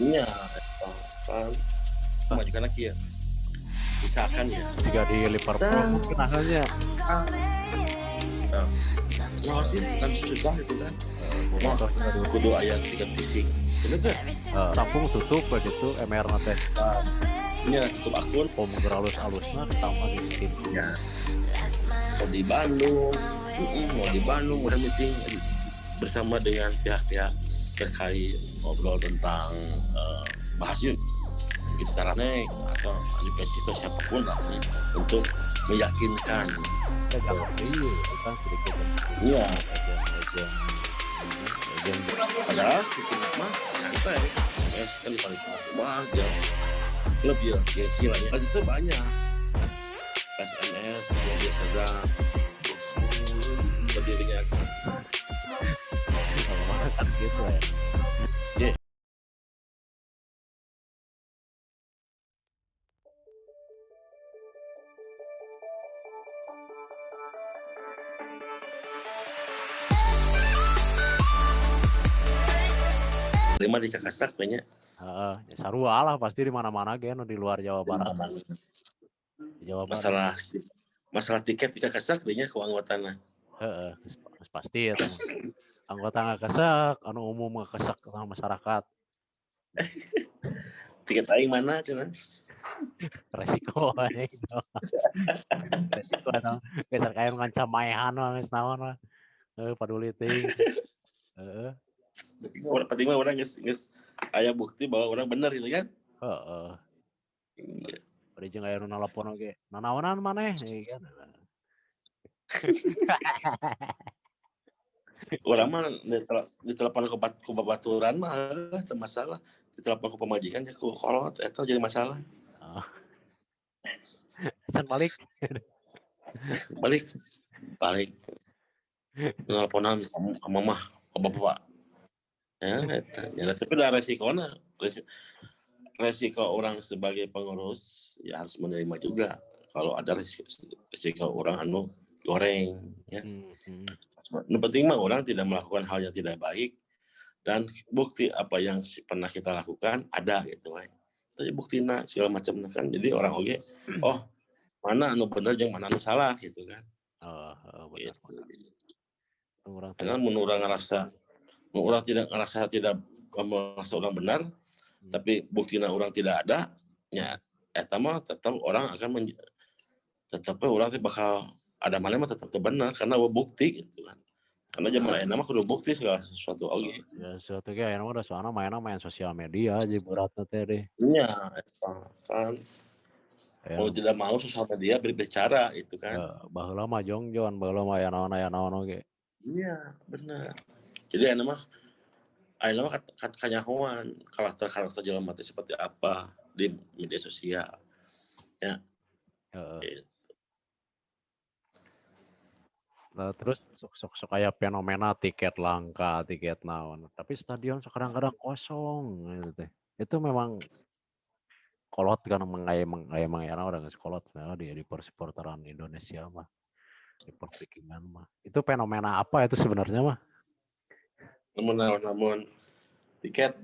Iya, kan memajukan lagi ya. Misalkan ya. Jika di Liverpool mungkin asalnya Nah sih kan susah itu kan. Nah, kudu aya tiket fisik. Bener tuh. rampung tutup begitu MR teh Nya tutup akun. Pomer halus-halusna ditambah di tim. Ya. Mau di Bandung, udah meeting bersama dengan pihak-pihak terkait ngobrol tentang bahas yuk gitu caranya atau Anipeci atau siapapun lah untuk meyakinkan. Kan sedikit Iya. legend Padahal si tim mah nyantai. Kan paling mah aja. Klub ya, gengsi lah ya. Kan itu banyak. SMS, dia sedang berdirinya. kalau kan gitu ya. Lima di Cakasak banyak. Ya sarua lah pasti di mana-mana kan di luar Jawa Barat. Di Jawa Barat. Masalah tiket di Cakasak banyak ke anggotana. Pasti ya teman. Anggota nggak kesek, anu umum nggak kesek sama masyarakat. Tiket aing mana cenah? Resiko gitu. Resiko dong. Geser kayak ngancam maehan mah geus naon mah. Paduli teuing. Penting mah orang geus aya bukti bahwa orang benar gitu kan? Heeh. Bari jeung aya nu nelpon oge. Nanaonan maneh kan. Orang mah ditelepon ku babaturan mah teu masalah. Ditelepon ku pemajikan ku kolot eta jadi masalah. Can balik. Balik. Nelponan sama mah bapak. Ya eta. Ya tapi da resikona. Resiko orang sebagai pengurus ya harus menerima juga kalau ada resiko orang anu goreng ya. Yang penting mah orang tidak melakukan hal yang tidak baik dan bukti apa yang pernah kita lakukan ada gitu kan. Tapi buktina segala macam kan. Jadi orang oge mana anu bener jeung mana anu salah gitu kan. Benar. Karena menurut orang tidak merasa orang benar, tapi buktinya orang tidak ada, ya eta mah tetap orang akan orang bakal ada mana mah tetap benar karena bukti gitu kan. Karena zaman ayeuna mah kudu bukti segala sesuatu oge. Ya sesuatu ge ayeuna mah soalna main sosial media aja beratna teh deh. Iya, kan. Mau tidak mau sosial media berbicara itu kan. Ya, baheula mah jongjon, baheula mah aya naon oge. Iya, benar. Jadi ayeuna mah kanyahoan karakter jelema teh seperti apa di media sosial. Ya. Nah, terus sok aya fenomena tiket langka, tiket naon. Tapi stadion kadang-kadang kosong gitu teh. Itu memang kolot kan mengayang udah geus kolot di supporteran Indonesia mah. Di perpikingan mah. Itu fenomena apa itu sebenarnya mah? Namun tiket.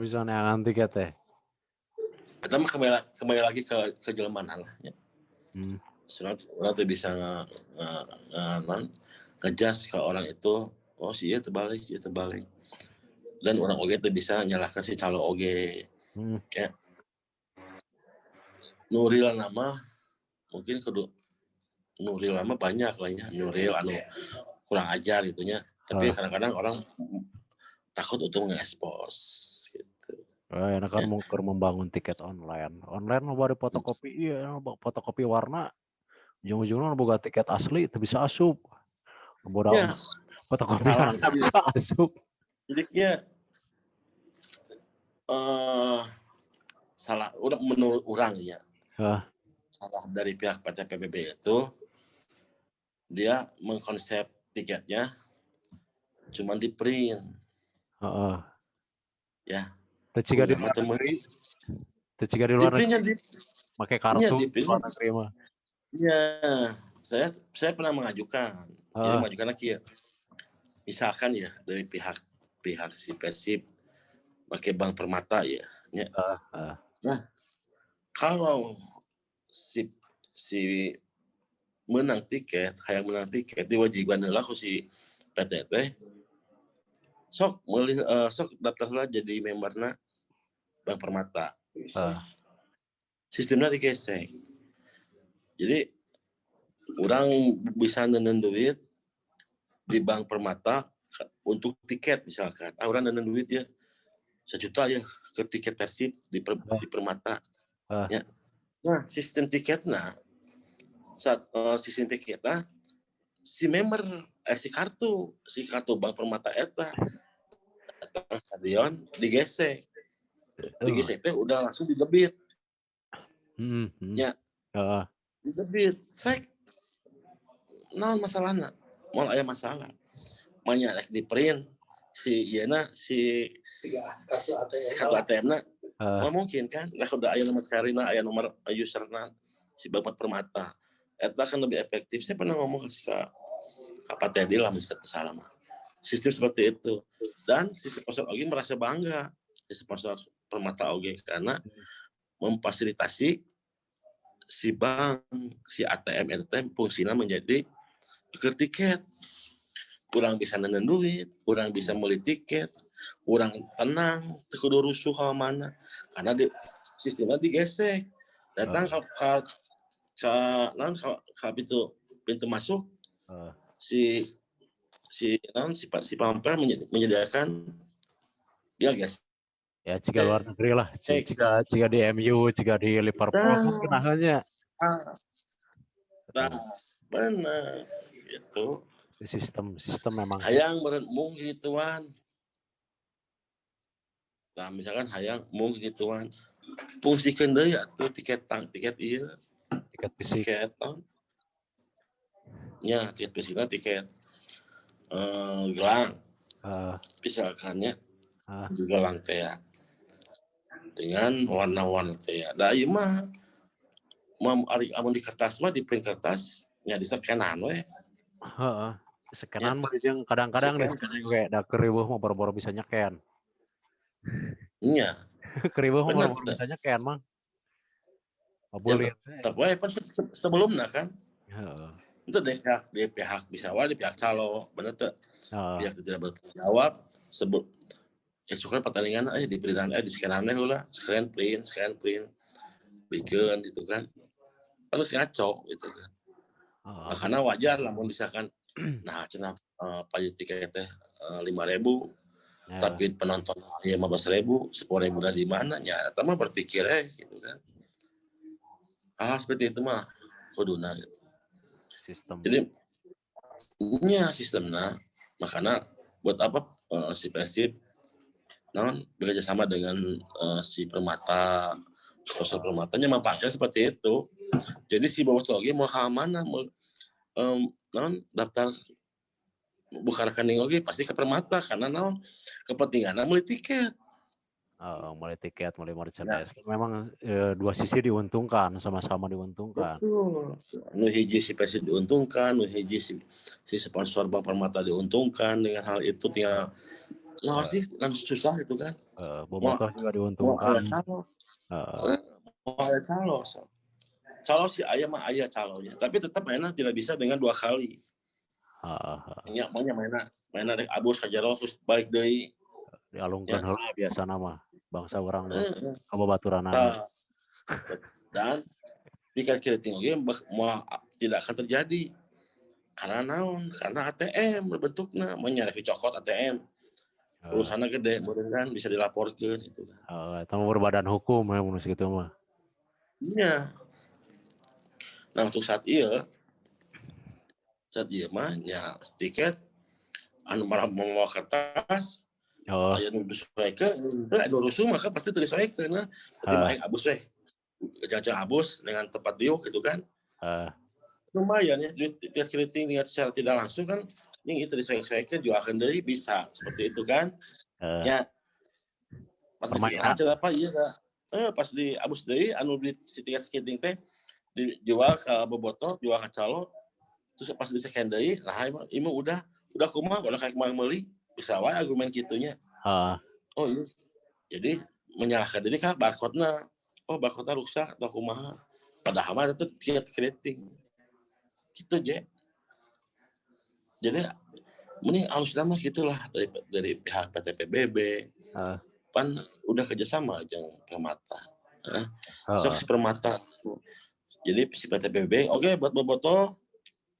Bisa neangan tiket teh. Kita mah kembali lagi ke jelmaan lah ya. Soalnya orang tuh bisa ngejudge ke orang itu, si ieu terbalik. Dan orang oge tuh bisa nyalahkan si calo oge. Ya. Nuril nama mungkin kudu Nuril nama banyak lah ya. Nuril anu kurang ajar gitunya. Tapi kadang-kadang orang takut untuk nge-expose gitu. Enak kan mau membangun tiket online. Online mau bari fotokopi, fotokopi warna. Ujung-ujungnya boga tiket asli itu bisa asup. Boda fotokopi warna bisa asup. Jadi kia salah udah menurut orang ya. Salah dari pihak PT PBB itu dia mengkonsep tiketnya cuma di print. Ya. Teciga di luar negeri. Teciga di luar negeri. Pakai kartu di luar negeri mah. Iya, saya pernah mengajukan. Jadi mengajukan lagi ya. Misalkan ya dari pihak si Persib pakai Bank Permata ya. Nah, kalau si menang tiket, hayang menang tiket diwajiban heula ku si PT teh sok daftar heula jadi memberna Bank Permata. Sistemnya digesek. Jadi orang bisa nenen duit di Bank Permata untuk tiket misalkan. Orang nenen duit ya 1 juta ya ke tiket Persib di Permata. Ya. Nah, sistem tiketnya si member si kartu Bank Permata eta datang stadion digesek teh udah langsung didebit. Ya. Didebit sek naon masalahna moal aya masalah manya rek di print si ieu si kartu ATM-na mungkin kan lah udah aya nomor sarina aya nomor userna si Bank Permata eta kan lebih efektif. Saya pernah ngomong ke Pak Teddy lah misalnya salah mah sistem seperti itu dan si sponsor oge merasa bangga si sponsor Permata oge karena memfasilitasi si bank si ATM fungsinya menjadi tuker tiket. Kurang bisa nenen duit, kurang bisa beli tiket, kurang tenang, kudu rusuh ke mana karena sistemnya digesek. Datang ke pintu masuk si pamper menyediakan dia gesek. Ya jika luar negeri lah, jika di MU, jika di Liverpool kan kenahannya. Benar itu. Sistem memang. Hayang mung gituan. Nah, misalkan hayang mung gituan. Fungsikeun deui atuh tiket ieu. Tiket fisik. Tiket nya tiket fisikna tiket gelang. Misalkannya gelang teh dengan warna-warna teh. Da ieu mah amun di kertas mah di print kertas nya disekenan we. Heeh. Sekenan mah jeung kadang-kadang di scan we da keriweuh mah boro-boro bisa nyeken. Nya. Keriweuh mah boro-boro bisa nyeken mah. Ya, tapi pas sebelumnya kan. Heeh. Itu di pihak bisa di pihak calo, bener tuh. Pihak tidak bertanggung jawab sebut suka pertandingan di printan di scanan heula, scan print, bikin gitu kan. Terus ngaco gitu kan. Nah, karena wajar lah mau misalkan nah cenah pajak tiket teh 5.000 tapi penonton 15.000, 10.000 dari mana nya eta mah berpikir gitu kan. Hal seperti itu mah kuduna gitu. Sistem. Jadi sistemnya makanya buat apa si Persib bekerja sama dengan si Permata sponsor Permatanya memanfaatkan seperti itu. Jadi si Bobotoh oge mau ke mana daftar buka rekening oge pasti ke Permata karena kepentingannya beli tiket. Mulai tiket, mulai merchandise. Ya. Memang dua sisi diuntungkan, sama-sama diuntungkan. Betul. Nu hiji si Persib diuntungkan, nu hiji si sponsor Bank Permata diuntungkan dengan hal itu tinggal sih dan susah itu kan. Bobotoh juga diuntungkan. Mau ada calo. Calo si ayah mah ayah calonya, tapi tetap mainnya tidak bisa dengan 2 kali. Ya, mainnya dek abus kajaro terus balik deui. Dialungkeun heula biasa nama bangsa orang kababaturan. Dan pikat kiriting oge tidak akan terjadi. Karena naon? Karena ATM berbentuknya menyarek dicokot ATM. Urusannya gede, kan bisa dilaporkan gitu kan. Itu berbadan hukum ya mun segitu mah. Iya. Nah, untuk saat iya mah nya tiket anu mau kertas aya nu disesuaikeun, anu rusuh maka pasti disesuaikeun nah. Berarti mah abus we. Jajan abus dengan tempat diuk gitu kan. Lumayan ya, tiap kiriting dengan secara tidak langsung kan yang itu disesuaikan jualkan deui bisa seperti itu kan. Ya. Pas di apa iya pas di abus deui anu beli si tiket kiriting teh dijual ke Bobotoh, jual ke calo. Terus pas di scan deui, nah ieu udah kumaha udah kayak mau meuli bisa wae argumen kitunya. Oh iya. Jadi menyalahkan diri kan barcode-na. Oh, barcode-na rusak atau kumaha. Padahal mah itu tiket krediting. Gitu je. Jadi mending halusna mah gitulah dari pihak PT PBB. Pan udah kerjasama jeung Permata. Sok si Permata. Jadi si PT PBB, oke buat bobotoh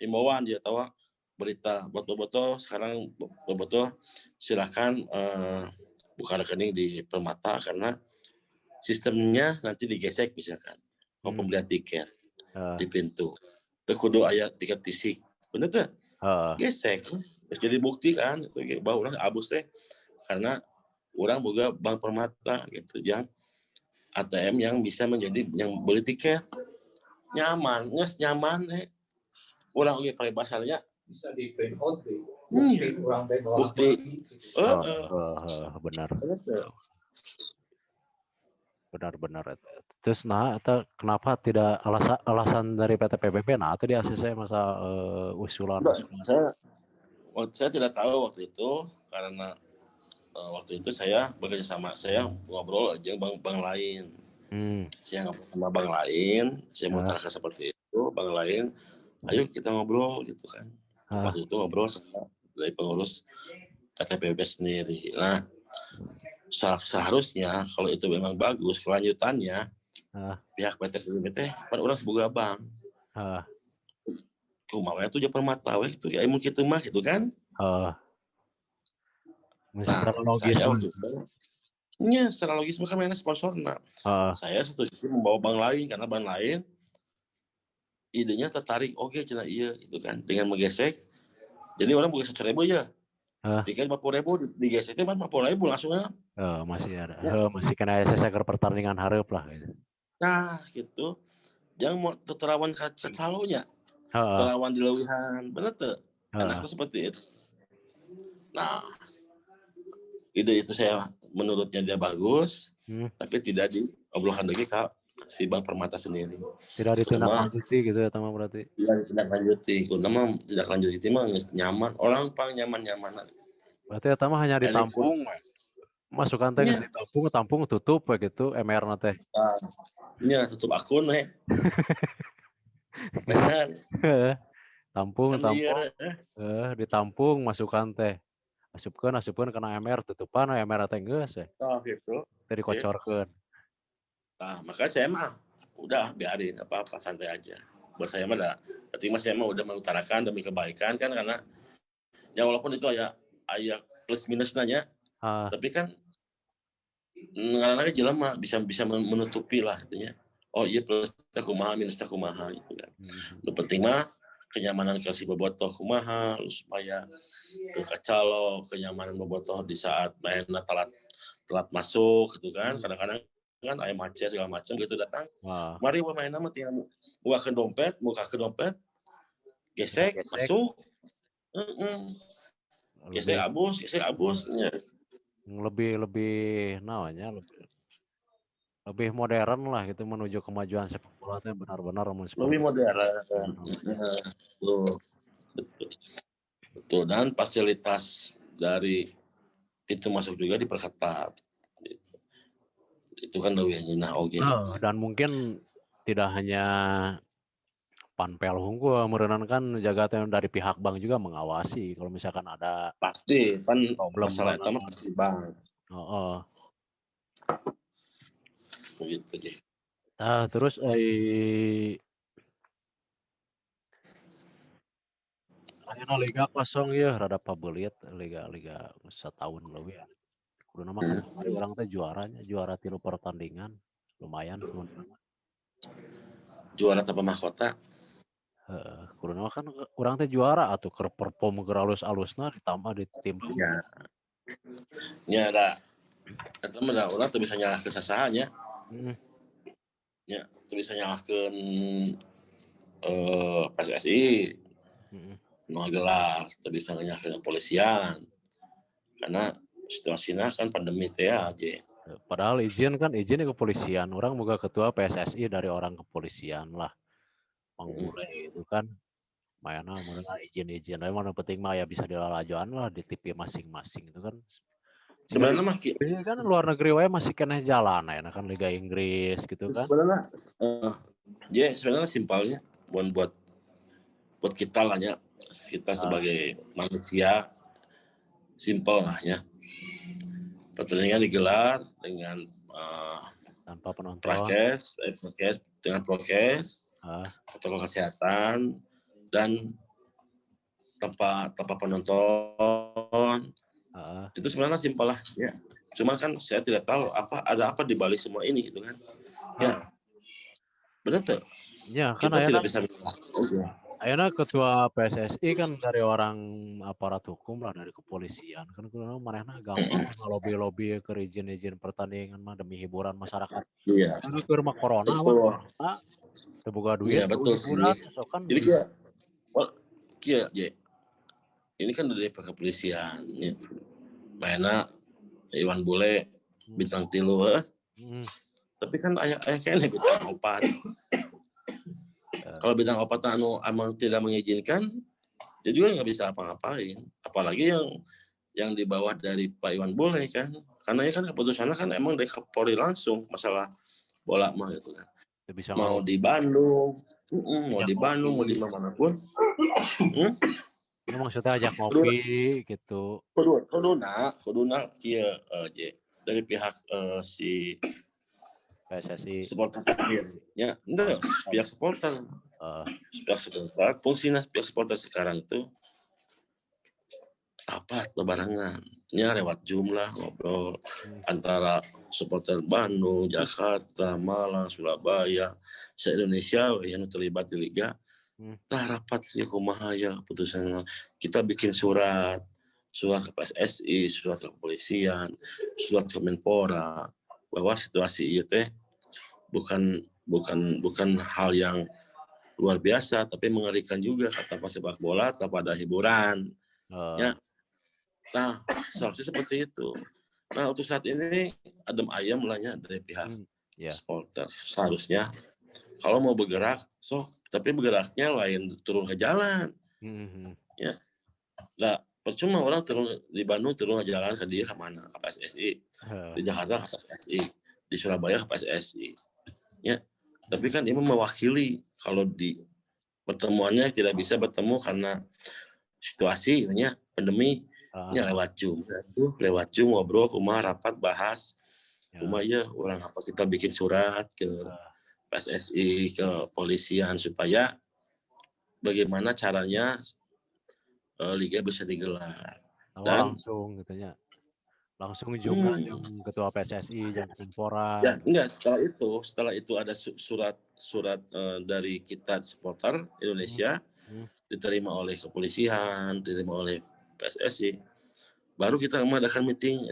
himbauan dia tahu berita buat bobotoh sekarang bobotoh silakan buka rekening di Permata karena sistemnya nanti digesek misalkan pembelian tiket di pintu. Teu kudu aya tiket fisik. Bener tuh? Gesek. Terus jadi bukti kan itu bahwa urang abus teh karena orang boga Bank Permata gitu yang ATM yang bisa menjadi yang beli tiket nyaman, nyaman orang oge paribasannya bisa di print out deh. Bukti. Benar. Benar. Terus atau kenapa tidak alasan dari PT PBB itu di ACC masa usulan. Saya tidak tahu waktu itu karena waktu itu saya bekerja sama saya ngobrol aja bank lain. Saya ngobrol sama bank lain, saya mengutarakan seperti itu, bank lain, ayo kita ngobrol gitu kan. Waktu itu ngobrol sama dari pengurus PT PBB sendiri. Nah, seharusnya kalau itu memang bagus kelanjutannya pihak PT PBB kan orang sebuah bank. Kumaha itu jeung Permata we gitu ya mungkin kitu mah gitu kan. Secara logis secara logis kan mana sponsorna. Saya setuju membawa bank lain karena bank lain idenya tertarik oke cenah iya gitu kan dengan menggesek. Jadi orang bukan 100.000 aja. Tiket 40.000 digesek teh 40.000 langsung kan. Masih ada. Masih kena seseker pertandingan hareup lah gitu. Nah, gitu. Jangan mau terawan ke calonya. Terawan di leuwihan, bener tuh. Anakku seperti itu. Nah, ide itu saya menurutnya dia bagus, tapi tidak diobrolkan lagi ke si Bank Permata sendiri. Tidak ditindaklanjuti gitu ya teman berarti. Tidak ditindaklanjuti. Kunama tidak lanjuti mah nyaman. Orang pang nyaman-nyaman. Berarti eta mah hanya ditampung. Masukkan teh tampung tutup gitu MR-na teh. Nya tutup akun benar. Tampung. Ditampung masukkan teh. Asupkeun kena MR tutupan MR teh geus we. Gitu. Teh dikocorkeun. Nah, makanya saya mah udah biarin apa-apa santai aja. Buat saya mah berarti mas saya mah udah mengutarakan demi kebaikan kan karena ya walaupun itu aya plus minus nanya. Tapi kan ngaranna jelema bisa menutupi lah artinya. Oh iya plus teh kumaha minus teh kumaha gitu kan. Yang penting mah kenyamanan si bobotoh kumaha supaya teu kacalo, kenyamanan bobotoh di saat mainna telat masuk gitu kan. Kadang-kadang kan aya macet segala macam gitu datang. Mari we mainna mah tinggal bukakeun dompet, gesek masuk. Gesek abus. Lebih namanya lebih modern lah gitu menuju kemajuan sepak bola itu benar-benar lebih modern. Betul. Dan fasilitas dari pintu masuk juga diperketat. Itu kan lebih nyenah oge. Dan mungkin tidak hanya Panpel Hungkul meureunana kan jaga dari pihak bank juga mengawasi kalau misalkan ada pasti kan problem masalah itu pasti bank. Begitu deh. Terus ayeuna liga kosong ya rada pabelit liga setahun lebih ya. Kudu nama kan orang teh juara 3 pertandingan lumayan sebenarnya. Juara tanpa mahkota. Kudu nama kan orang teh juara atuh keur perform keur alus-alusna ditambah di tim. Ya ada eta mah urang teu bisa nyalahkeun sasaha nya. Ya, teu bisa nyalahkeun PSSI. Nu gelar teu bisa nyalahkeun kepolisian. Karena situasinya kan pandemi teh aja. Padahal izin ke kepolisian. Orang boga ketua PSSI dari orang kepolisian lah. Mang Bule itu kan. Mayana izin. Tapi mana penting mah ya bisa dilalajoan lah di TV masing-masing itu kan. Jika Sebenarnya mah ini kan luar negeri wae masih keneh jalan ya kan Liga Inggris gitu kan. sebenarnya ya sebenarnya simpelnya buat kita lah ya, kita sebagai manusia simpel lah ya. Pertandingan digelar dengan Tanpa penonton. prokes dengan prokes, protokol kesehatan dan tanpa penonton. Itu sebenarnya simpel lah ya. Cuman kan saya tidak tahu ada apa di balik semua ini gitu kan. Ya. Benar tuh. Ya, kan Kita tidak bisa ayeuna ketua PSSI kan dari orang aparat hukum lah, dari kepolisian kan kunaon manehna gampang ngalobi-lobi keur izin pertandingan mah demi hiburan masyarakat. Iya. Anu keur mah corona mah teu boga duit Iya betul hiburan sih. sok kan. Jadi kia ini kan dari kepolisian ya. Mainna Iwan Bule bintang 3 tapi kan aya kene bintang 4. Kalau bintang 4 anu emang tidak mengizinkan, dia juga nggak bisa apa-ngapain. Apalagi yang di bawah dari Pak Iwan Bule kan, karena ya kan keputusannya kan emang dari Kapolri langsung masalah bola mah gitu kan. Mau di Bandung, mau di Bandung, mau di manapun. Ini maksudnya ajak ngopi gitu. Kuduna kieu dari pihak si PSSI supporter ya, enggak pihak supporter. Pihak supporter, fungsinya pihak supporter sekarang itu rapat bebarengan. Ya lewat jumlah ngobrol antara supporter Bandung, Jakarta, Malang, Surabaya, se-Indonesia yang terlibat di liga. Rapat sih kumaha ya keputusannya. Kita bikin surat ke PSSI, surat ke kepolisian, surat ke Menpora bahwa situasi itu teh bukan hal yang luar biasa tapi mengerikan juga kata pesepak bola tanpa ada hiburan. Ya. Nah, seharusnya seperti itu. Nah, untuk saat ini adem ayam lahnya dari pihak supporter. Seharusnya kalau mau bergerak, tapi bergeraknya lain turun ke jalan. Ya. Nah, percuma orang turun di Bandung turun ke jalan ke dia kemana? Ke PSSI. Di Jakarta ke PSSI. Di Surabaya ke PSSI. Ya. Tapi kan ini mewakili kalau di pertemuannya tidak bisa bertemu karena situasi pandemi. Ya lewat Zoom ngobrol, kumaha rapat bahas. Kumaha ya orang apa kita bikin surat ke PSSI, ke polisian supaya bagaimana caranya liga bisa digelar. Dan langsung gitu ya. Langsung juga ketua PSSI jeung Menpora. Ya, enggak, setelah itu ada surat dari kita supporter Indonesia diterima oleh kepolisian, diterima oleh PSSI. Baru kita mengadakan meeting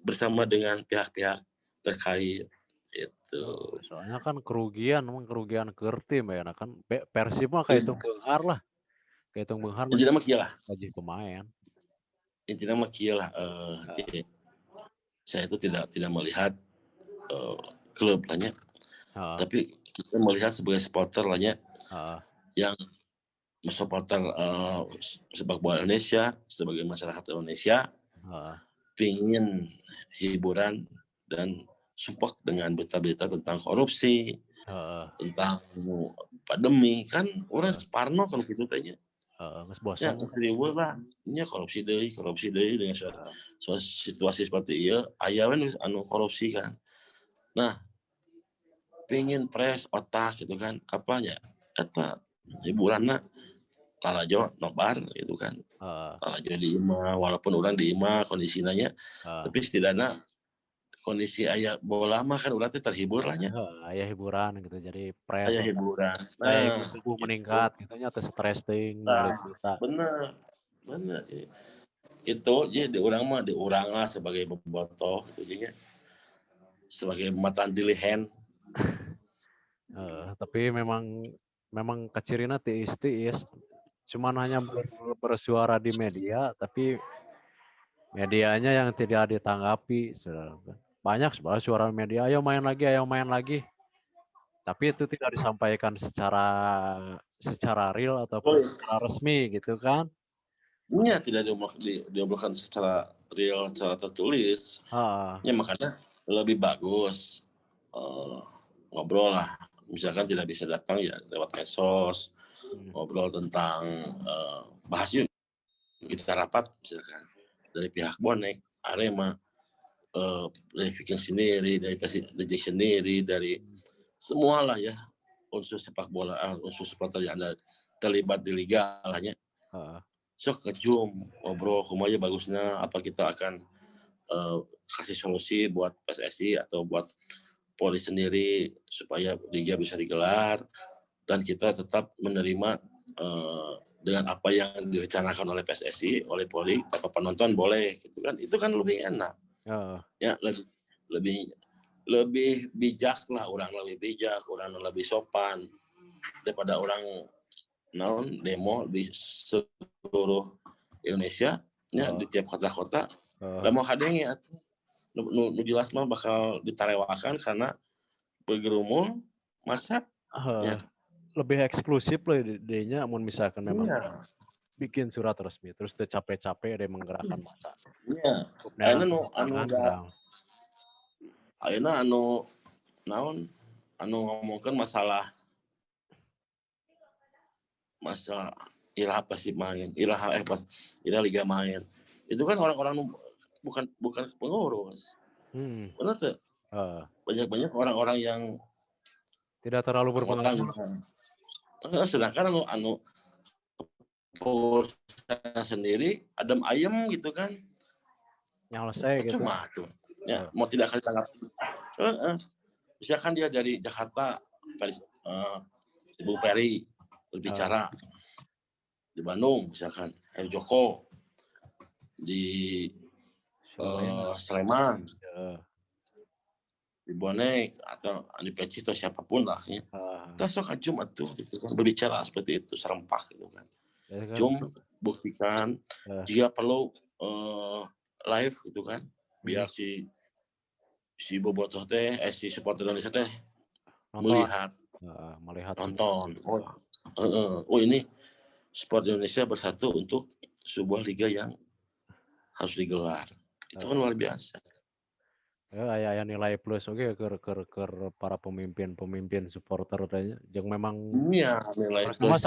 bersama dengan pihak-pihak terkait itu. Soalnya kan kerugian keur tim ya kan Persib mah kahitung beunghar lah. Kahitung beunghar Intinya mah kieu lah. Gaji pemain. Intinya mah kieu lah saya itu tidak melihat klub lahnya. Tapi kita melihat sebagai supporter lahnya yang supporter sepak bola Indonesia sebagai masyarakat Indonesia pingin hiburan dan support dengan berita-berita tentang korupsi, tentang pandemi kan orang separno kan gitu tanya. Geus bosan. Ya ribut lah. Nya korupsi deui dengan situasi seperti ieu aya we anu korupsi kan. Nah, pingin pres otak gitu kan. Apanya? Eta hiburanna lalajo nobar gitu kan. Lalajo di imah walaupun orang di imah kondisinya nya tapi setidaknya kondisi aya bola mah kan urang teh terhibur lah nya. Aya hiburan gitu jadi pres. Aya hiburan. Daya tubuh meningkat gitu nya teh stres teuing kita. Bener. Itu jadi di urang lah sebagai bobotoh gitu nya. Sebagai matan dilihen. Tapi memang kacirina tiis. Cuman hanya bersuara di media, tapi medianya yang tidak ditanggapi. Banyak sebenarnya suara media, ayo main lagi. Tapi itu tidak disampaikan secara real ataupun secara resmi gitu kan. Tidak diobrolkan secara real secara tertulis. Ya makanya lebih bagus ngobrol lah. Misalkan tidak bisa datang ya lewat medsos, ngobrol tentang bahas yuk kita rapat misalkan dari pihak bonek, Arema, dari Viking sendiri, dari Persija sendiri, dari semualah ya unsur sepak bola, unsur supporter yang ada terlibat di liga lahnya. So ke Zoom ngobrol kumanya bagusnya apa kita akan kasih solusi buat PSSI atau buat Polri sendiri supaya liga bisa digelar dan kita tetap menerima dengan apa yang direncanakan oleh PSSI, oleh Polri, tanpa penonton boleh gitu kan. Itu kan lebih enak. Ya lebih bijak lah, orang lebih bijak, orang lebih sopan daripada orang demo di seluruh Indonesia ya di tiap kota-kota. Mau hadenge atuh nu jelas mah bakal ditarewakan karena bergerumun masa ya. Lebih eksklusif lah idenya mun misalkan memang bikin surat resmi terus capek-capek ada menggerakkan massa. Iya. Ayeuna anu ngomongkeun masalah Ira Persib main, Ira Liga main. Itu kan orang-orang bukan pengurus. Benar tuh. Banyak orang-orang yang tidak terlalu berpengalaman. Sedangkan anu pengurusnya sendiri adem ayem gitu kan. Nyalesai gitu. Cuma tuh. Ya, mau tidak akan ditanggapi. Misalkan dia dari Jakarta, Ibu Peri berbicara di Bandung, misalkan Joko di Sleman, di Bonek atau di Peci atau siapapun lah ya. Kita sok Jumat tuh gitu kan, berbicara seperti itu serempak gitu kan. Jom buktikan jika perlu live gitu kan, biar si bobotoh teh si supporter Indonesia teh melihat nonton. Oh ini sport Indonesia bersatu untuk sebuah liga yang harus digelar. Itu kan luar biasa. Ya nilai plus oke ke para pemimpin supporter tanya yang memang nilai plus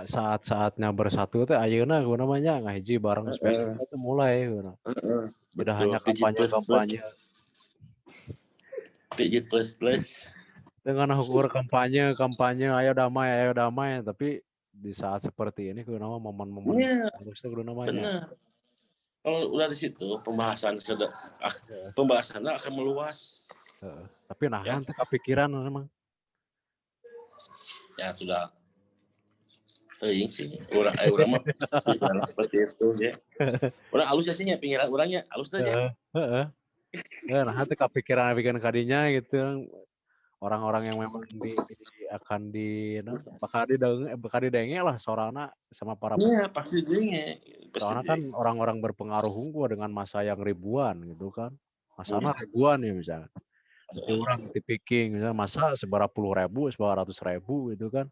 saat-saatnya bersatu teh ayeuna namanya ngahiji bareng spesial itu mulai tidak hanya kampanye pijit plus dengan ukur kampanye ayo damai tapi di saat seperti ini nama momen-momen harus itu namanya. Kalau udah di situ pembahasannya akan meluas. Tapi nanti kepikiran memang. Ya sudah. Sih, orang mah seperti itu ya. Orang halus aja nya pinggiran orangnya halus aja. Nah, nanti kepikiran bikin kadinya gitu. Orang-orang yang memang akan bakal didenge lah sorana sama para. Iya pasti didenge. Soalnya kan orang-orang berpengaruh unggul dengan masa yang ribuan gitu kan. Masanya ribuan ya misalnya. Jadi orang tipiking misalnya masa seberapa puluh ribu, seberapa ratus ribu gitu kan.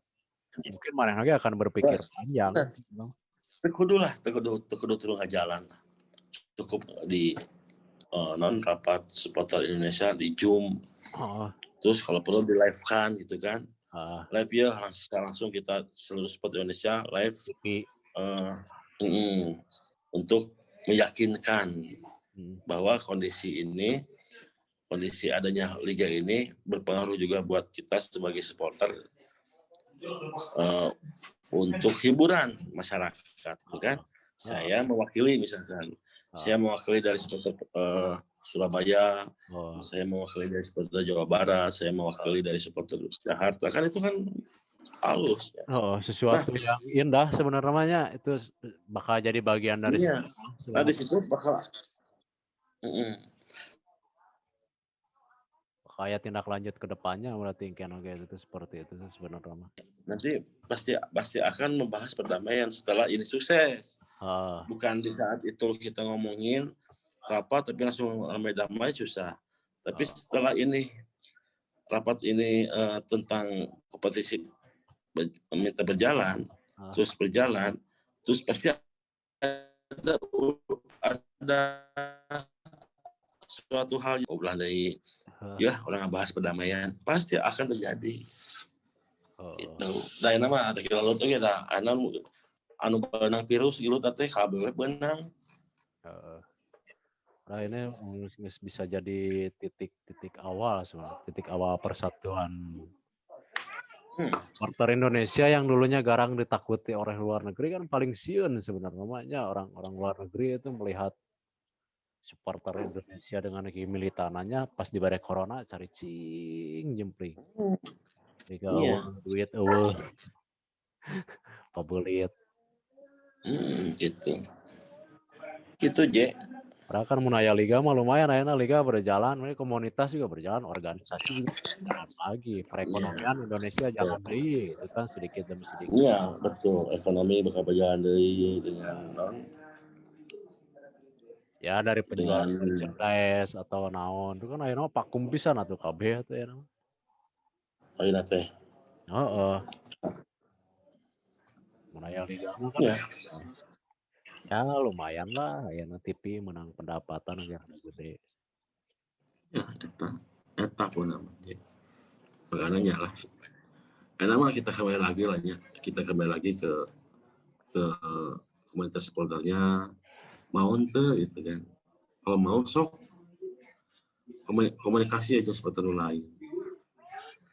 Mungkin mana lagi akan berpikir panjang. Tekudu turun jalan. Cukup di rapat supporter Indonesia di Zoom. Terus kalau perlu di live kan gitu kan. Live ya langsung kita seluruh supporter Indonesia live. Untuk meyakinkan bahwa kondisi adanya liga ini berpengaruh juga buat kita sebagai supporter untuk hiburan masyarakat, kan? Saya mewakili misalkan, saya mewakili dari supporter Surabaya, saya mewakili dari supporter Jawa Barat, saya mewakili dari supporter Jakarta, kan itu kan halus. Ya. Sesuatu yang indah sebenarnya itu bakal jadi bagian dari. Nah di situ bakal kayak tindak lanjut ke depannya berarti itu seperti itu sebenarnya. Nanti pasti akan membahas perdamaian setelah ini sukses. Bukan di saat itu kita ngomongin rapat tapi langsung damai susah. Tapi setelah ini rapat ini tentang kompetisi minta berjalan, terus pasti ada suatu hal yang ulah dari ya orang bahas perdamaian pasti akan terjadi. Itu. Da nama ada kira lot oge da anu benang virus gitu teh kabeh benang. Nah ini bisa jadi titik awal sebenarnya, titik awal persatuan supporter Indonesia yang dulunya garang ditakuti oleh luar negeri kan paling sieun sebenarnya namanya orang luar negeri itu melihat supporter Indonesia dengan militanannya pas di badai corona cari cing jempling. Jika duit pabelit. Gitu. Gitu Je. Padahal kan mun aya liga mah lumayan ayeuna liga berjalan, komunitas juga berjalan, organisasi juga berjalan lagi. Perekonomian Indonesia jalan deui gitu kan sedikit demi sedikit. Iya, betul. Ekonomi bakal berjalan deui dengan ya dari penjualan merchandise atau naon itu kan ayeuna vakum pisan atuh kabeh teh ya. Ayeuna teh. Heeh. Mun aya liga mah kan ya lumayan lah ayeuna TV menang pendapatan aja gede. Ya, eta pun namanya. Makanya lah. Karena mah kita kembali lagi lah ya. Kita kembali lagi ke komunitas supporternya mau ente gitu kan. Kalau mau sok komunikasi aja seperti lain.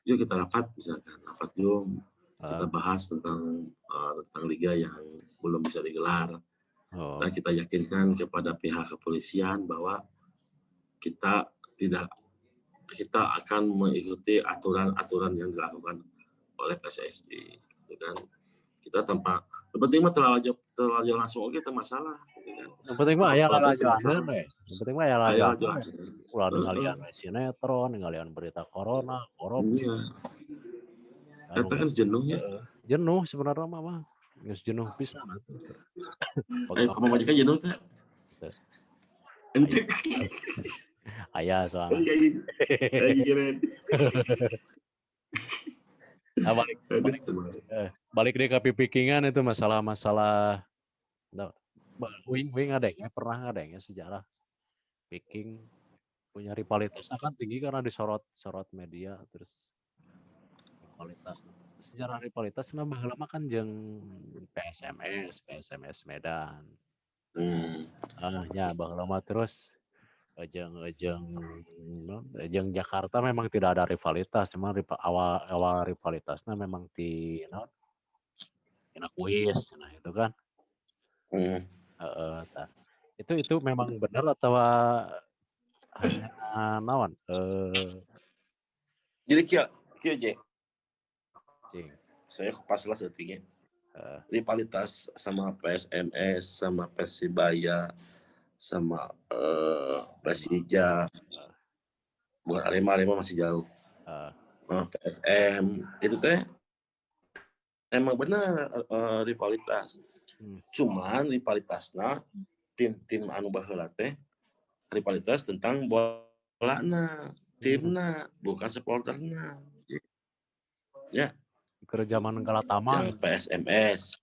Yuk kita rapat misalkan, rapat yuk kita bahas tentang liga yang belum bisa digelar. Dan kita yakinkan kepada pihak kepolisian bahwa kita akan mengikuti aturan-aturan yang dilakukan oleh PSSI, gitu kan. Kita tanpa penting mah terlalu langsung oke itu masalah, gitu kan. Yang penting mah aya lalajoan we. Yang penting mah aya lalajoan. Ulah ningalian sinetron, ningalian berita corona, korupsi. Eta kan jenuhnya. Jenuh sebenarnya mah. Geus jenuh pisan atuh. Kamu majikan jenuh teh? Ente. Aya soalnya. Nah, balik deh ke pipikingan itu masalah Wing ada ya pernah ada ya sejarah Viking punya rivalitas kan tinggi karena disorot media terus rivalitas sejarah rivalitas nah baheula mah kan jeung PSMS Medan. Ya baheula mah terus jeung Jakarta memang tidak ada rivalitas, cuma awal rivalitasnya memang di kuis, nah itu kan. Itu memang benar atau hanya naon? Jadi kieu Je. Saya pas lah setinggi. Rivalitas sama PSMS, sama Persibaya, sama Persija. Bukan Arema masih jauh. PSM itu teh emang benar rivalitas. Cuman rivalitasna tim anu baheula teh rivalitas tentang bolana, timna, bukan supporterna. Ya. Ke zaman Galatama yang PSMS.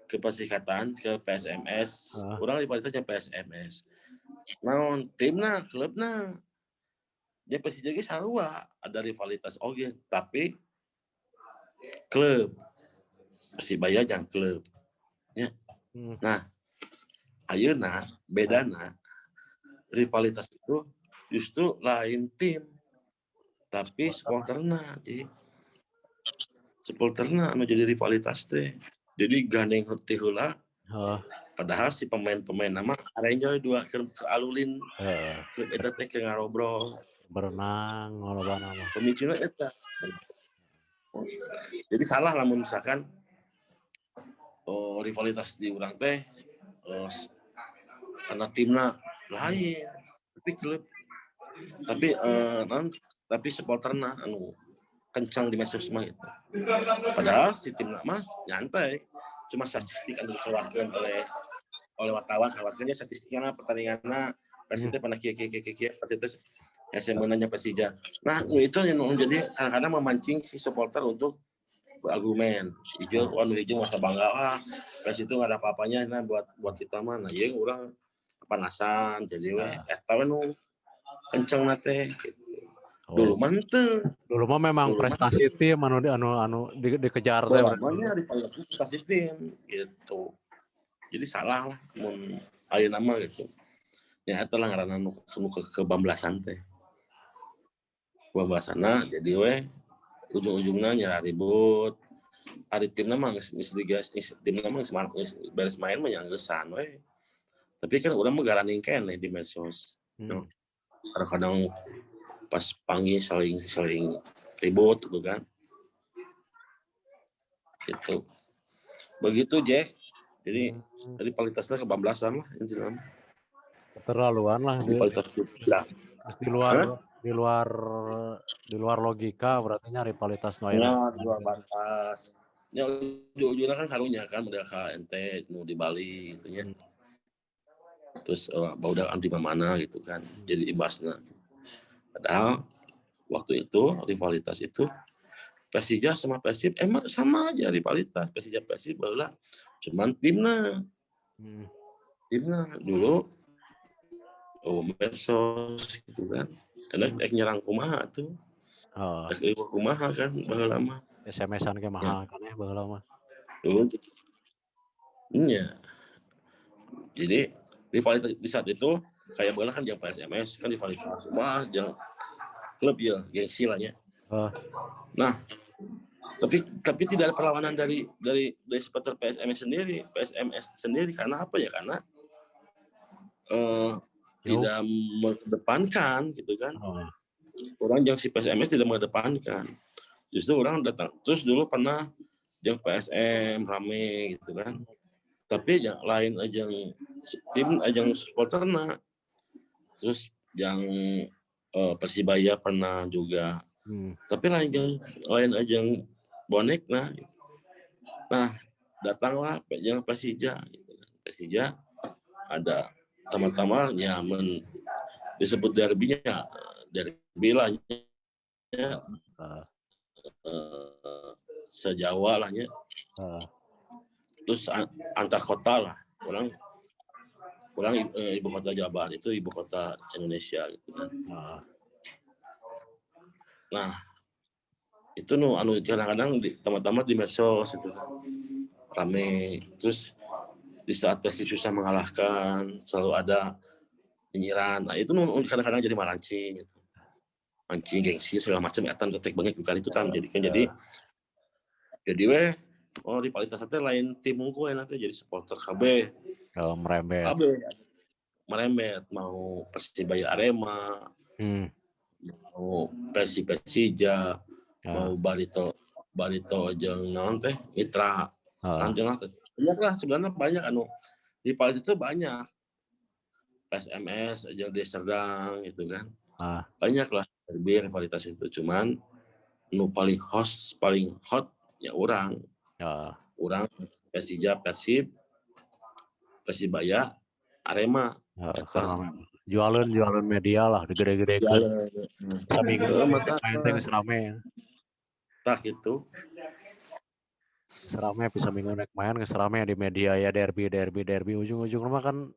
Ke Persikatan, ke PSMS. Orang rivalitasnya PSMS. Naon timna, klubna. Dia Persija ge sarua ada rivalitas oge, tapi klub Persibaya jeung klub. Ya. Nah, ayeuna bedana rivalitas itu justru lain tim tapi supporterna anu jadi rivalitas teh. Jadi gandeng heuti heula. Padahal si pemain-pemain nama arenjoy dua ke alulin. Klub eta teh ke ngarobrol, berenang ngolobana mah. Pemicuna eta. Jadi salah lamun misalkan rivalitas di urang teh karena timna lain, tapi klub tapi supporterna anu kencang di medsos mah gitu. Padahal si timna mah nyantai, cuma statistik anu dikeluarkan oleh wartawan, keluarkannya statistiknya pertandinganna Persija pernah kieu Persija yang sebenarnya Persija. Nah, itu yang jadi kadang-kadang memancing si supporter untuk berargumen. Hijau masa bangga Persib itu nggak ada apa-apanya nah buat kita mah. Nah, yang orang panasan jadi eta we nu kenceng nate gitu. Dulu mah memang prestasi tim anu dikejar teh namanya di prestasi tim gitu. Jadi salah lah mun ayeuna mah gitu. Ya eta lah ngaranna nu kebablasan teh. Kebablasana jadi we ujung-ujungnya nyerah ribut. Ari timna mah geus timna mah beres main mah yang geusan we. Tapi kan urang mah garaning keneh di medsos. No. Kadang-kadang pas panggil saling ribut gitu kan. Gitu. Begitu Jack. Jadi rivalitasnya kebablasan lah intinya. Keterlaluan lah di luar logika berarti rivalitas di luar batas. Ya ujung-ujungnya kan karunya kan model KNT nu di Bali gitu nya. Terus barudak di mana gitu kan. Jadi imbasna. Padahal waktu itu rivalitas itu Persija sama Persib emang sama aja rivalitas. Persija Persib barulah cuman timna dulu medsos gitu kan. Enak nyerang kumaha tuh. Kumaha kan baheula mah. SMS-an ke mahal kan ya baheula mah. Iya. Jadi rivalitas di saat itu kayak baheula kan jeung PSMS kan rivalitas mah jeung klub ya gengsi lah ya. Nah, tapi tidak ada perlawanan dari supporter PSMS sendiri karena apa ya? Karena tidak mengedepankan gitu kan. Orang yang si PSMS tidak mengedepankan. Justru orang datang. Terus dulu pernah yang PSM rame gitu kan. Tapi yang lain aja tim aja supporterna. Terus yang Persibaya pernah juga. Tapi lain aja bonek nah. Nah, datanglah yang Persija gitu. Persija ada teman-teman nyaman disebut derbynya lah sejawa lah ya. Terus antar kota lah orang ibu kota Jawa Barat itu ibu kota Indonesia gitu kan. Nah itu kadang-kadang teman-teman di medsos itu kan rame. Terus di saat Persib susah mengalahkan selalu ada penyiran. Nah itu kadang-kadang jadi marancing gitu. Mancing gengsi segala macam etan ketek banget bukan itu kan jadi rivalitas teh lain tim unggul enak jadi supporter KB merembet mau Persibaya Arema mau Persija mau Barito jeung naon teh Mitra banyak lah sebenarnya banyak rivalitas itu banyak PSMS aja di Serdang gitu kan banyak lah rivalitas itu cuman nu paling hot ya orang Persija Persib Persibaya Arema jualan media lah digede-gedekeun saminggu main teh geus rame tak itu serame bisa minggu naik main geus rame di media ya derby ujung-ujung mah kan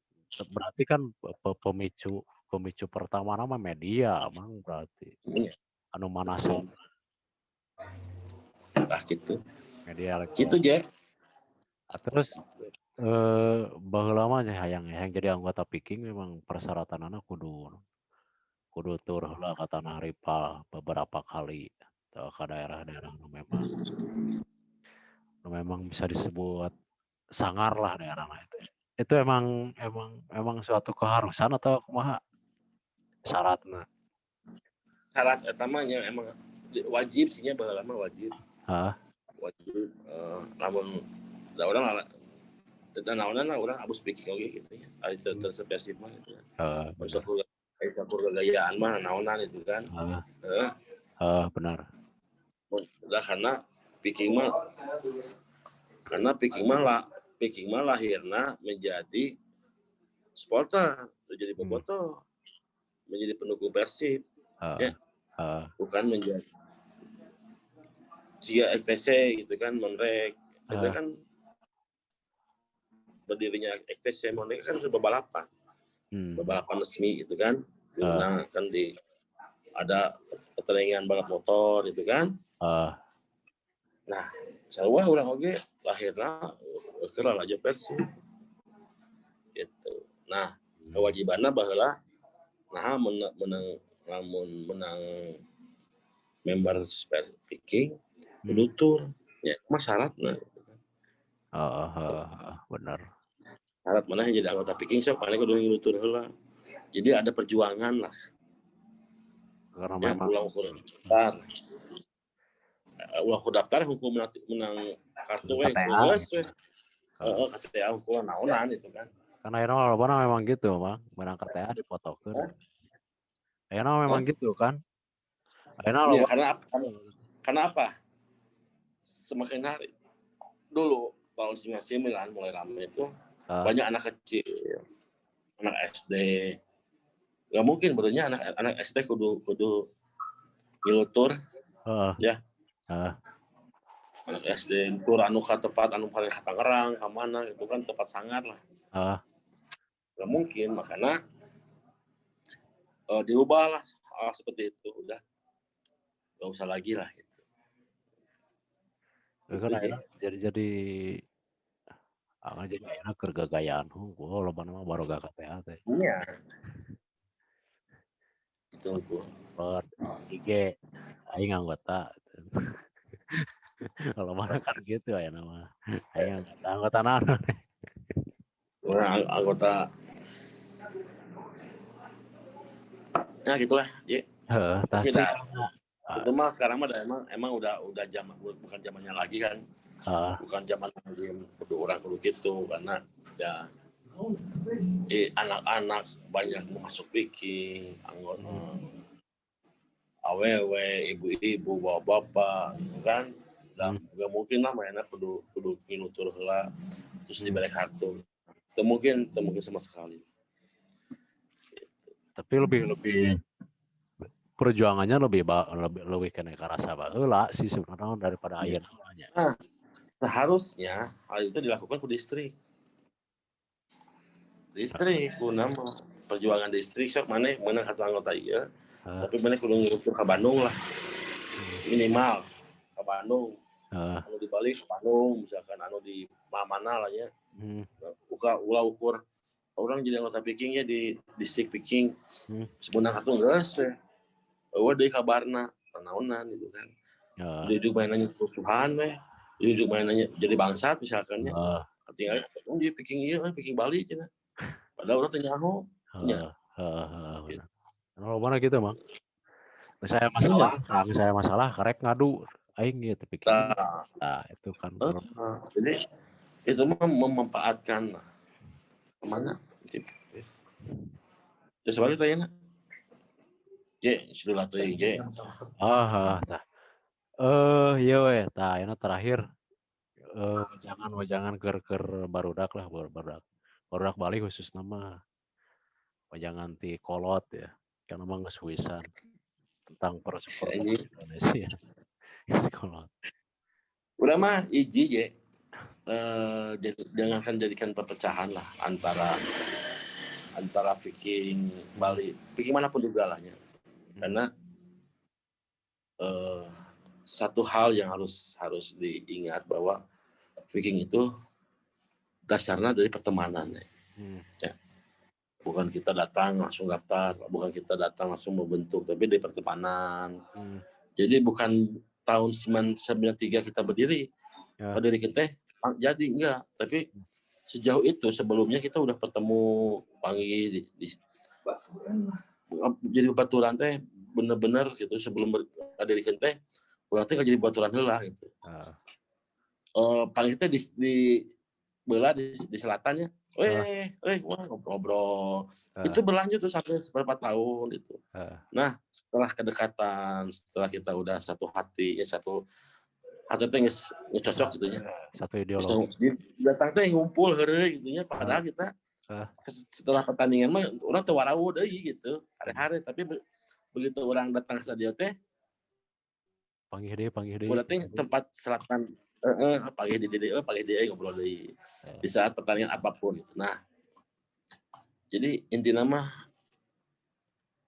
berarti kan pemicu pertama nama media emang berarti anu manasan gitu media gitu Jack. Terus baheula mah yang jadi anggota Piking memang persyaratanana kudu tur heula ka Tanah Ripa beberapa kali ke daerah-daerah memang bisa disebut sangar lah daerahnya itu emang suatu keharusan atau kumaha syaratnya syarat utamanya emang wajib sihnya baheula mah wajib namun da orang dan orang abus Piking oge gitu ya ari terspesifik mah gitu kan gayaan mah naonan itu kan benar karena Piking mah lahirna menjadi supporter menjadi bobotoh menjadi pendukung Persib bukan menjadi Jika FTC gitu kan Monrek itu Ah. kan berdirinya FTC Monrek kan sudah balapan resmi gitu kan. Nah kan ada pertandingan balap motor gitu kan. Nah, sarua urang oge lahirna keur aja Persib. Gitu. Nah, kewajibanna baheula nah menang member Viking kudu tur ya syaratna. Benar. Syarat mana yang jadi anggota Viking sok paling kudu tur heula. Jadi ada perjuangan lah. Karena ya, memang ulang daftar. Ulah ku daftar hukum menang kartu we geus we. KTA hukum naonan itu kan. Karena akhirnya walaupun memang gitu, Bang. Menang KTA dipotokeun. Akhirnya memang gitu kan. Akhirnya ya, karena apa? Semakin hari dulu tahun 99 mulai ramai itu banyak anak kecil, anak SD. Gak mungkin berarti anak SD kudu ngilutur. Ya. Anak SD tur anu ka tempat anu paling ka Tangerang, ka mana itu kan tempat sangar lah. Gak mungkin, makanya diubah lah seperti itu, udah gak usah lagi lah gitu. Kan jadi enak kergagayaan lo mah baru gak KTA teh. Iya. Itu gua. IG aing anggota. Kalau mana kan gitu ya nama. Aing anggota naon. Orang anggota. Nah gitulah, Ji. Itu mah sekarang mah emang udah zaman bukan zamannya lagi kan. Bukan zaman lagi kudu orang kudu gitu karena ya anak-anak banyak masuk Viking, anggota awewe, ibu-ibu, bapak-bapak, gitu kan. Dan gak mungkin lah mainnya kudu ngilutur heula terus dibalik kartu. Itu mungkin sama sekali. Tapi lebih perjuangannya lebih kena rasa baheula sih sebenarnya daripada ayeuna. Nah, seharusnya hal itu dilakukan ke distrik ku nama perjuangan distrik sok mana kata anggota iya tapi mana kudu ngirutur ke Bandung lah minimal ke Bandung anu di Bali ke Bandung misalkan anu di mana lah ya ulah ukur orang jadi anggota Viking ya di distrik Viking sebenarnya kartu geus we deui kabarna naonan gitu kan ujug mainannya kerusuhan we ujug mainannya jadi bangsat misalkan ya tinggal di Viking iya Viking Bali cenah padahal orang tanya aku kalau mana gitu Bang misalnya masalah karek ngadu aing gitu Viking itu kan jadi itu memanfaatkan kemana ya sebalik tanya sudah tuh iya we ini terakhir wajangan ker barudak lah barudak Bali khusus nama wajangan ti kolot ya karena emang kesulisan tentang persepak Indonesia kolot udah mah iji jangan jadikan perpecahan lah antara Viking Bali Viking manapun juga lahnya karena satu hal yang harus diingat bahwa Viking itu dasarnya dari pertemanan ya. Bukan kita datang langsung daftar, bukan kita datang langsung membentuk, tapi dari pertemanan. Jadi bukan tahun 1993 kita berdiri, berdiri kita jadi enggak, tapi sejauh itu sebelumnya kita udah bertemu panggil jadi baturan teh bener-bener gitu sebelum berdiri kita berarti nggak jadi baturan heula gitu. Panggil kita di belah di selatannya, wah ngobrol. Itu berlanjut tuh sampai beberapa tahun itu. Nah setelah kedekatan, setelah kita udah satu hati, satu hati teh ngecocok gitu ya. Satu ideologi. Datang teh ngumpul heureuy gitu nya, padahal kita setelah pertandingan mah orang teu warawu deui gitu, hari-hari tapi begitu orang datang ke stadion teh panggih deh. Berarti tempat selatan panggih di ngobrol di saat pertandingan apapun gitu. Nah, jadi inti nama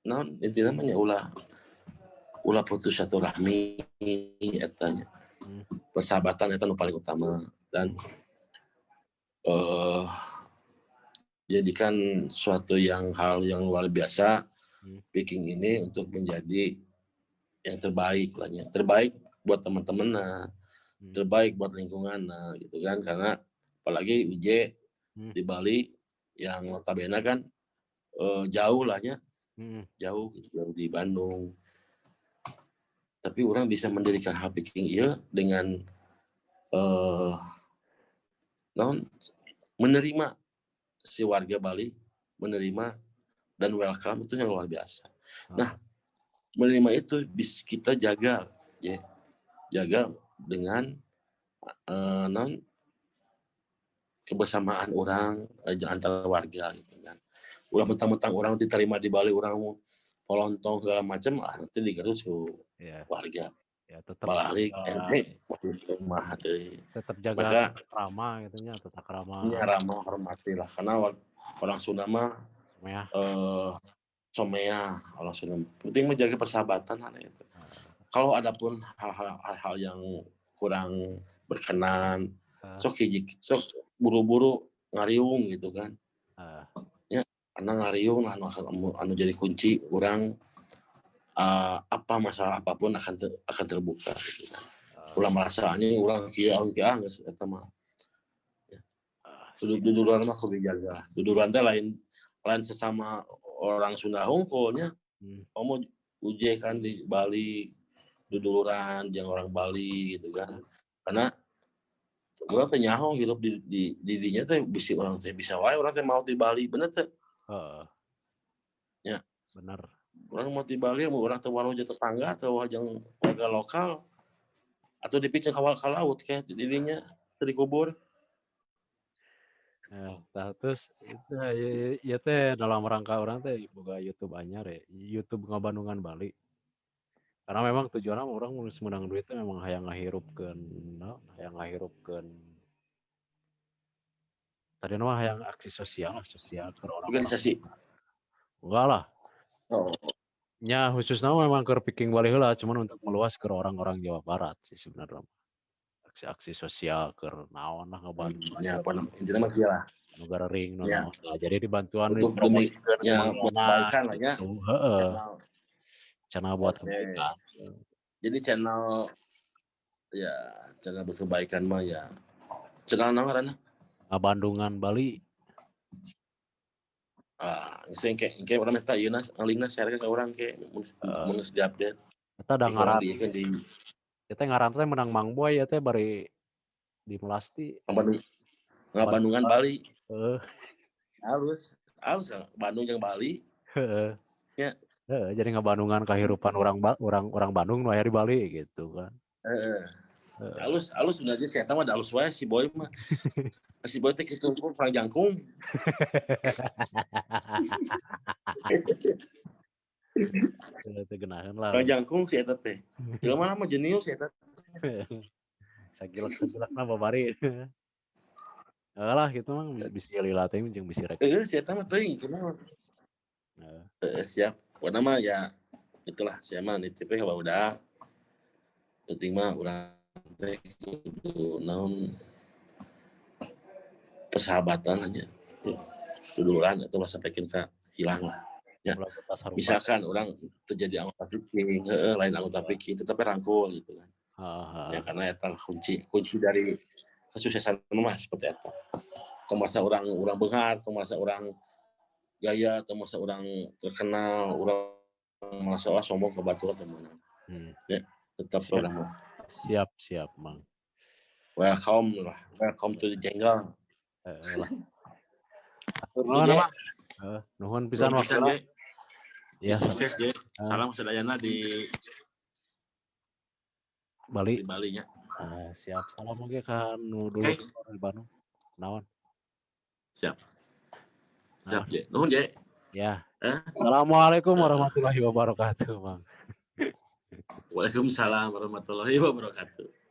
nya ulah putus silaturahmi etanya. Persahabatan itu yang paling utama dan jadikan suatu hal yang luar biasa picking ini untuk menjadi yang terbaik lah ya. Terbaik buat teman-teman terbaik buat lingkungan gitu kan, karena apalagi UJ di Bali yang notabene kan jauh lah ya. Jauh di Bandung. Tapi orang bisa mendirikan hal picking iya dengan menerima si warga Bali, menerima dan welcome itu yang luar biasa. Nah, menerima itu bisa kita jaga ya. Jaga dengan kebersamaan orang antara warga gitu kan. Ulah mentang-mentang orang diterima di Bali, orang polontong segala macam, nanti digarus ke warga. Ya, tetap balik rumah deh. Tetap jaga Maka ramah gitunya, tetap ramah. Ini ramah hormatilah karena orang Sunda mah somea orang Sunda. Penting menjaga persahabatan itu. Kalau ada pun hal-hal yang kurang berkenan, sok buru-buru ngariung gitu kan. Ya, karena ngariung lah anu jadi kunci orang apa masalah apapun akan terbuka gitu kan. Ulah merasanya orang kia geus eta mah. Duduran mah kudu dijaga. Duduran teh lain sesama orang Sunda hungkulnya. Kamu uje kan di Bali duduluran jeung orang Bali gitu kan. Karena orang teh nyaho hidup di dinya teh bisi orang teh bisa wae orang teh mau di Bali bener teh. Ya, benar. Orang mau di Bali, orang teh warung tetangga atau jeung warga lokal atau dipicen ka laut kayak didinya dikubur. Terus itu ya teh dalam rangka orang teh boga YouTube anyar ya, YouTube Ngabandungan Bali. Karena memang tujuannya orang nulis menang duit itu memang hayang ngahirupkeun tadi mah hayang aksi sosial ke orang organisasi. Enggak lah. Nya khususnya memang ke picking Bali heula, cuman untuk meluas ke orang-orang Jawa Barat sih sebenarnya. Aksi-aksi sosial ke naon lah ngebantu. Ya, intinya mah kieu lah. Negara ring naon. Nah, jadi dibantuan untuk demi kebaikan lah ya. Channel buat kebaikan. Jadi channel berkebaikan mah ya. Channel naon ngaranna? Ngabandungan Bali. Saya kayak orang minta ieu link-na share ke orang ke mun di-update. Eta da ngaran kita ngaran teh menang Mang Boy ya teh bari di Melasti. Ngabandungan Bali. Halus Bandung jeung Bali. Ya. Jadi ngabandungan kahirupan orang Bandung nu aya di Bali gitu kan. Halus sebenarnya si eta mah halus wae si Boy mah. Si Boy teh kitu perang jangkung. Itu genaheun lah. Perang jangkung si eta teh. Jelema mah jenius si eta. Sagilak-sagilakna babari. Lah gitu mah bisa lila teh jeung bisa rek. Si eta mah teuing kunaon. Siap. Pokona mah ya itulah sia mah nitipnya ka barudak. Penting mah urang teh kudu naon persahabatan aja. Duluran atau masa pekin ka hilang lah. Ya. Misalkan orang terjadi anggota picking, lain anggota picking tetapi rangkul gitu kan. Ya karena eta kunci dari kesuksesan mah seperti itu. Atau masa orang benghar, atau masa orang gaya, atau masa orang terkenal, orang masa sombong ke batu atau mana. Ya, tetap orang. Siap, Mang. Welcome to the jungle. Nuhun pisan waktuna. Ya, sukses ya. Salam sadayana di Bali. Di Bali nya. Siap. Salam oge ka nu dulu di Bandung. Naon? Siap, Je. Nuhun, Je. Ya. Assalamualaikum warahmatullahi wabarakatuh, Bang. Waalaikumsalam warahmatullahi wabarakatuh.